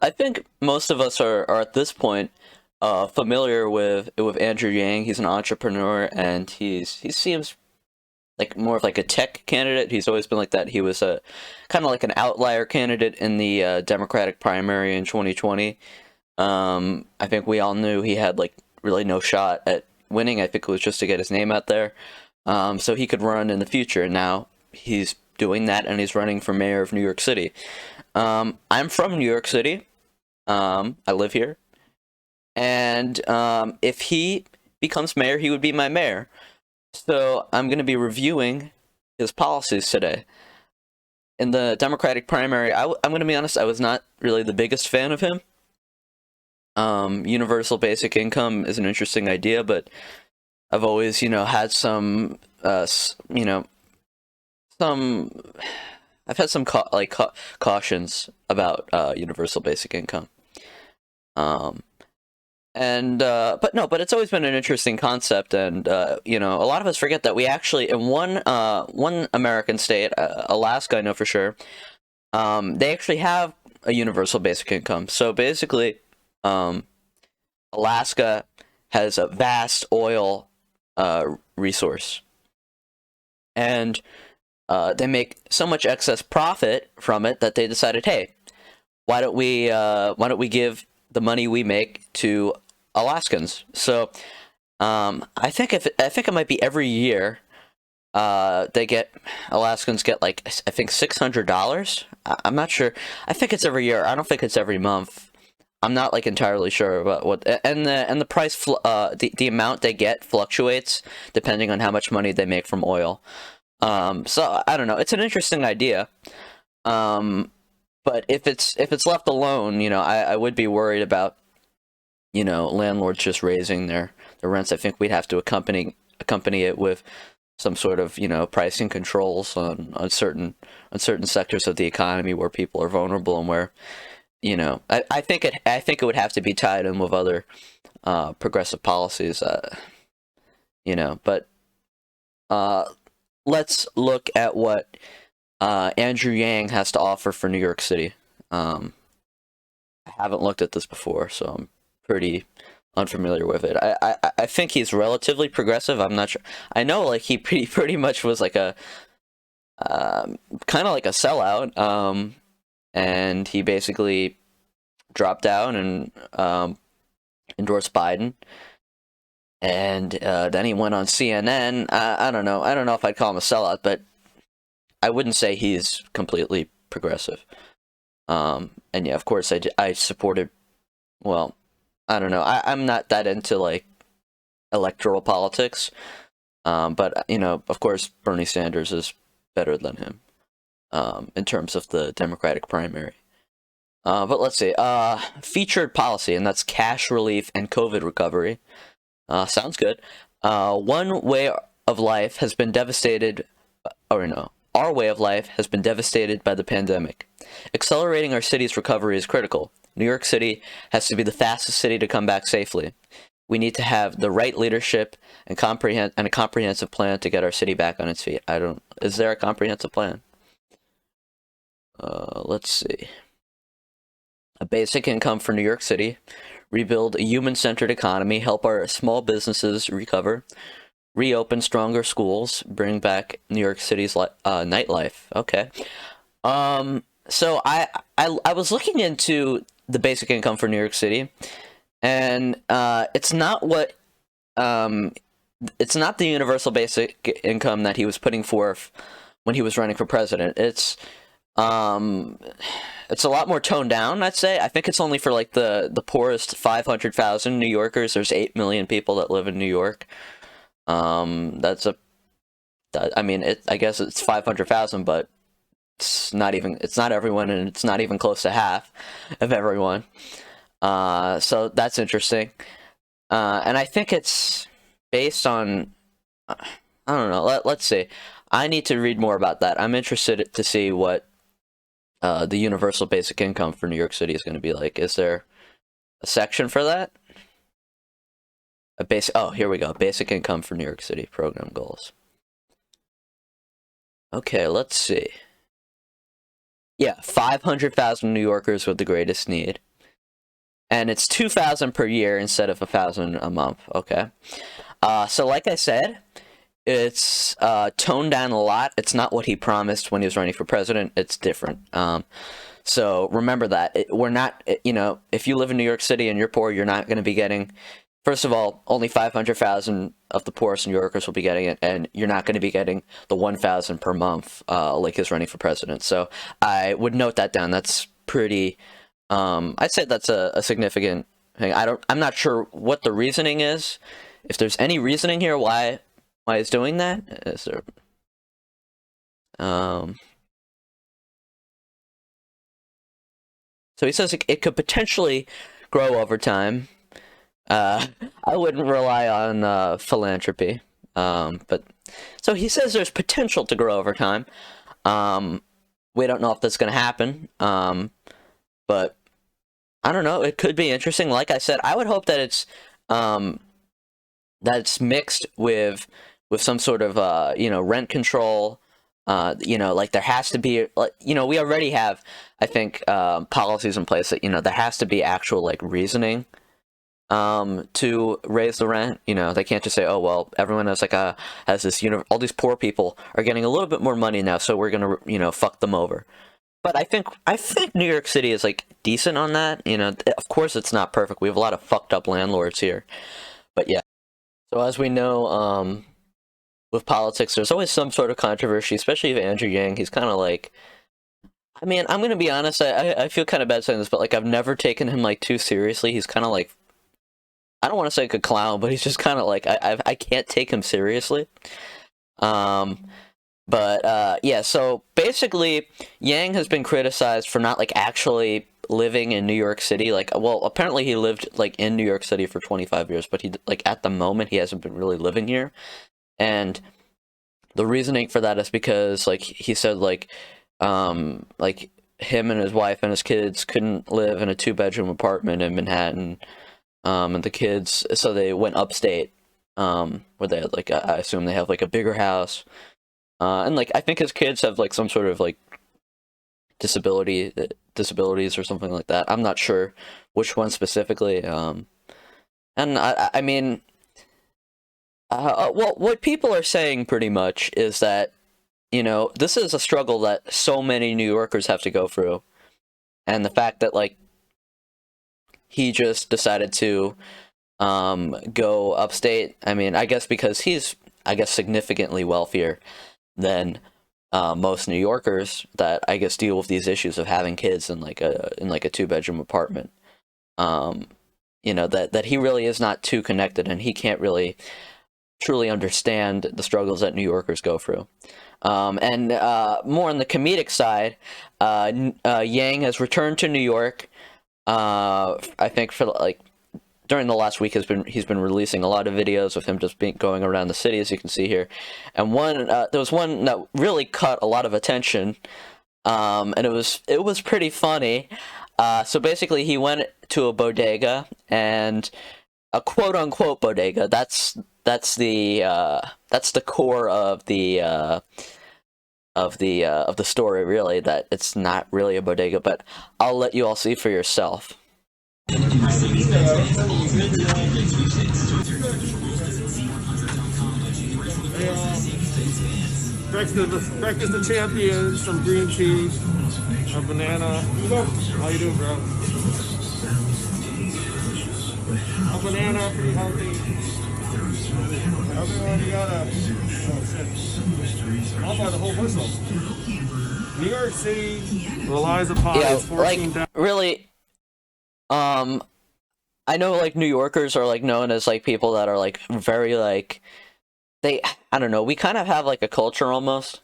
I think most of us are at this point familiar with Andrew Yang. He's an entrepreneur, and he seems like more of like a tech candidate. He's always been like that. He was a kind of like an outlier candidate in the Democratic primary in 2020. I think we all knew he had like really no shot at winning. I think it was just to get his name out there, so he could run in the future. And now he's doing that, and he's running for mayor of New York City. I'm from New York City. I live here, and if he becomes mayor, he would be my mayor. So I'm going to be reviewing his policies today. In the Democratic primary, I'm going to be honest, I was not really the biggest fan of him. Universal basic income is an interesting idea, but I've always, had some, some, I've had some cautions about universal basic income. But it's always been an interesting concept, and a lot of us forget that we actually, in one American state, Alaska, I know for sure, they actually have a universal basic income. So basically, Alaska has a vast oil resource, and they make so much excess profit from it that they decided, hey, why don't we give the money we make to Alaskans? So I think it might be every year Alaskans get like, I think $600. I'm not sure. I think it's every year. I don't think it's every month. I'm not like entirely sure about what, and the price, the amount they get fluctuates depending on how much money they make from oil. So I don't know. It's an interesting idea. But if it's left alone, I would be worried about, landlords just raising their rents. I think we'd have to accompany it with some sort of, pricing controls on certain sectors of the economy where people are vulnerable, and where, I think it would have to be tied in with other progressive policies, but let's look at what Andrew Yang has to offer for New York City. I haven't looked at this before, so I'm pretty unfamiliar with it. I think he's relatively progressive. I'm not sure. I know like he pretty much was like a kind of like a sellout, and he basically dropped out and endorsed Biden. And then he went on CNN. I don't know. I don't know if I'd call him a sellout, but I wouldn't say he's completely progressive. And yeah, of course, I supported. Well, I don't know. I'm not that into like electoral politics. But of course, Bernie Sanders is better than him in terms of the Democratic primary. But let's see. Featured policy, and that's cash relief and COVID recovery. Sounds good. One way of life has been devastated, or no, our way of life has been devastated by the pandemic. Accelerating our city's recovery is critical. New York City has to be the fastest city to come back safely. We need to have the right leadership and a comprehensive plan to get our city back on its feet. Is there a comprehensive plan? Let's see. A basic income for New York City. Rebuild a human-centered economy, help our small businesses recover, reopen stronger schools, bring back New York City's nightlife. Okay. So I was looking into the basic income for New York City, and it's not the universal basic income that he was putting forth when he was running for president. It's a lot more toned down, I'd say. I think it's only for like the poorest 500,000 New Yorkers. There's 8 million people that live in New York. I guess it's 500,000, but it's not everyone, and it's not even close to half of everyone. So that's interesting. And I think it's based on, I don't know, let's see. I need to read more about that. I'm interested to see what the universal basic income for New York City is going to be like. Is there a section for that? Oh, here we go. Basic income for New York City program goals. Okay, let's see. Yeah, 500,000 New Yorkers with the greatest need. and it's 2,000 per year instead of 1,000 a month. Okay. So like I said, it's toned down a lot. It's not what he promised when he was running for president. It's different. So remember that. We're not, you know, if you live in New York City and you're poor, you're not going to be getting, first of all, only 500,000 of the poorest New Yorkers will be getting it, and you're not going to be getting the 1,000 per month like he's running for president. So I would note that down. That's pretty, I'd say that's a significant thing. I'm not sure what the reasoning is. If there's any reasoning here why he's doing that, is there, so he says it could potentially grow over time. I wouldn't rely on philanthropy, but so he says there's potential to grow over time. We don't know if that's going to happen, but I don't know. It could be interesting. Like I said, I would hope that it's mixed with some sort of you know, rent control. You know, like there has to be, like, you know, we already have, I think, policies in place that, you know, there has to be actual like reasoning to raise the rent. You know, they can't just say, oh well, everyone has like has this, you know, all these poor people are getting a little bit more money now, so we're gonna, you know, fuck them over. But I think New York City is like decent on that. You know, of course it's not perfect. We have a lot of fucked up landlords here, but yeah. So as we know, with politics, there's always some sort of controversy, especially with Andrew Yang. He's kind of like, I mean, I'm gonna be honest, I feel kind of bad saying this, but like I've never taken him like too seriously. He's kind of like, I don't want to say like a clown, but he's just kind of like, I can't take him seriously. But yeah, so basically, Yang has been criticized for not like actually living in New York City. Like, well, apparently he lived like in New York City for 25 years, but he, like, at the moment he hasn't been really living here. And the reasoning for that is because, like, he said, like him and his wife and his kids couldn't live in a 2-bedroom apartment in Manhattan, and the kids, so they went upstate, where they had like I assume they have like a bigger house, and like I think his kids have like some sort of like disabilities or something like that. I'm not sure which one specifically, and I mean. Well, what people are saying pretty much is that, you know, this is a struggle that so many New Yorkers have to go through. And the fact that, like, he just decided to go upstate, I mean, I guess because he's, I guess, significantly wealthier than most New Yorkers that, I guess, deal with these issues of having kids in like a 2-bedroom apartment. You know, that he really is not too connected, and he can't really truly understand the struggles that New Yorkers go through. And more on the comedic side, Yang has returned to New York. I think for like during the last week he's been releasing a lot of videos of him just going around the city, as you can see here. And there was one that really caught a lot of attention, and it was pretty funny. So basically, he went to a bodega, and a quote unquote bodega. That's the core of the story, really, that it's not really a bodega, but I'll let you all see for yourself. Breakfast of champions, some green tea, a banana. How you doing, bro? A banana, pretty healthy. Everyone, you gotta. Oh shit! I'll buy the whole whistle. New York City relies upon its 14 like really. I know like New Yorkers are like known as like people that are like very like I don't know. We kind of have like a culture almost,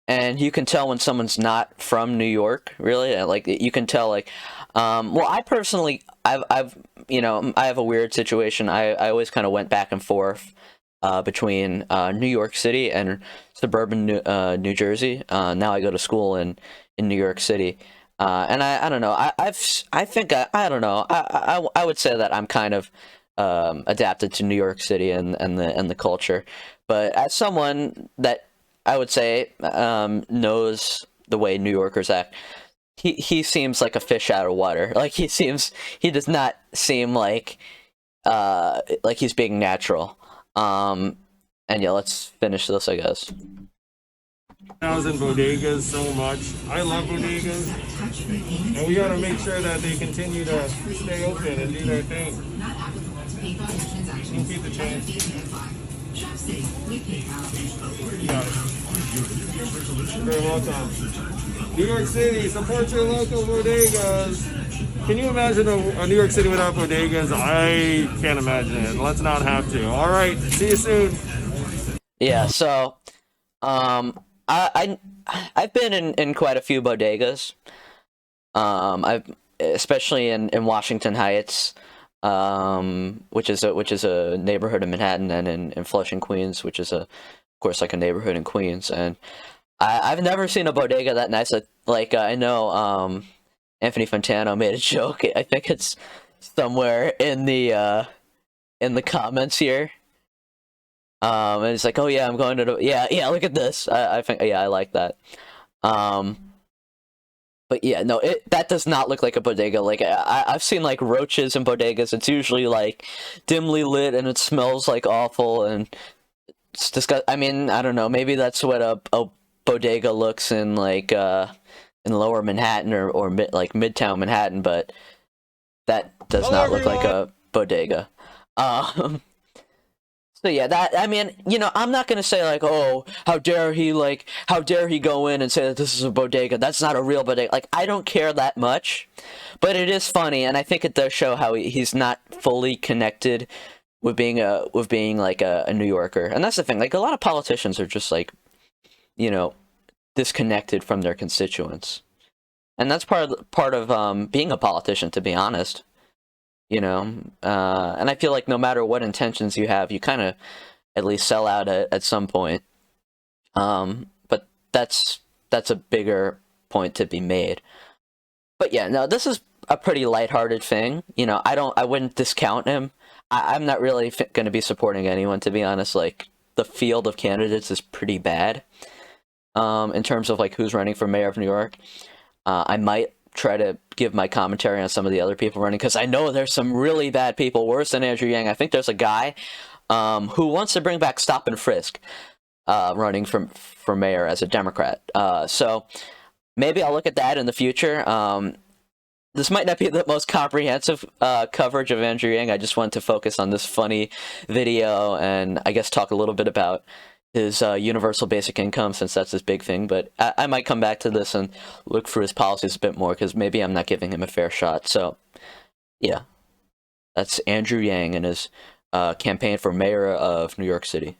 and you can tell when someone's not from New York. Really, like you can tell like. Well, I personally, I've you know, I have a weird situation. I always kind of went back and forth between New York City and suburban New Jersey. Now I go to school in New York City, and I don't know. I think I don't know. I would say that I'm kind of adapted to New York City and the culture, but as someone that I would say knows the way New Yorkers act. he seems like a fish out of water. Like he does not seem like he's being natural. And yeah, let's finish this, I guess. I was in bodegas so much. I love bodegas, and we gotta make sure that they continue to stay open and do their thing. You keep the change. You got it. Very welcome. New York City, support your local bodegas. Can you imagine a New York City without bodegas? I can't imagine it. Let's not have to. All right, see you soon. Yeah, so I've been in quite a few bodegas. I've especially in Washington Heights, which is a neighborhood in Manhattan, and in Flushing, Queens, which is of course like a neighborhood in Queens. And I've never seen a bodega that nice. I know Anthony Fantano made a joke. I think it's somewhere in the comments here. And it's like, oh yeah, I'm going to the yeah. Look at this. I think yeah, I like that. But yeah, no, that does not look like a bodega. Like I've seen like roaches in bodegas. It's usually like dimly lit and it smells like awful and it's disgusting. I mean, I don't know. Maybe that's what a bodega looks in like in Lower Manhattan or like Midtown Manhattan, but that does not look like a bodega. So yeah, I mean, I'm not gonna say like, oh, how dare he go in and say that this is a bodega. That's not a real bodega. Like, I don't care that much, but it is funny, and I think it does show how he's not fully connected with being like a New Yorker. And that's the thing. Like, a lot of politicians are just like, disconnected from their constituents, and that's part of being a politician, to be honest. And I feel like no matter what intentions you have, you kind of at least sell out at some point. But that's a bigger point to be made. But yeah, no, this is a pretty lighthearted thing. I wouldn't discount him. I'm not really going to be supporting anyone, to be honest. Like, the field of candidates is pretty bad in terms of like who's running for mayor of New York. I might try to give my commentary on some of the other people running, because I know there's some really bad people, worse than Andrew Yang. I think there's a guy who wants to bring back stop and frisk running for mayor as a Democrat. So maybe I'll look at that in the future. This might not be the most comprehensive coverage of Andrew Yang. I just wanted to focus on this funny video and I guess talk a little bit about his universal basic income, since that's his big thing. But I might come back to this and look through his policies a bit more, because maybe I'm not giving him a fair shot. So, yeah. That's Andrew Yang and his campaign for mayor of New York City.